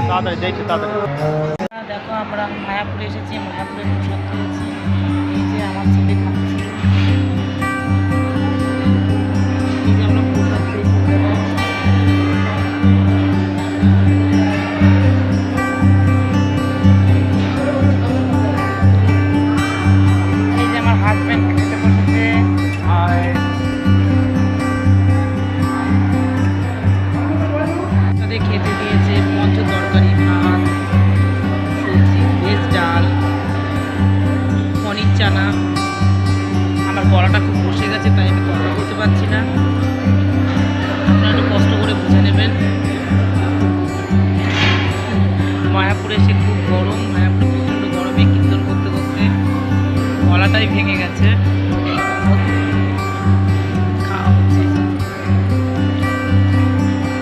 তাড়াতাড়ি দেখছি তাড়াতাড়ি। দেখো আমরা মায়াপুরে এসেছি, মায়াপুরে প্রসাদ খেয়েছি। এই যে আমার ছেলে খাচ্ছে, এই যে আমরা প্রসাদ খেয়েছি। এই যে আমার হাজব্যান্ড খেতে বসেছে। খেতে দিয়েছে, মঞ্চ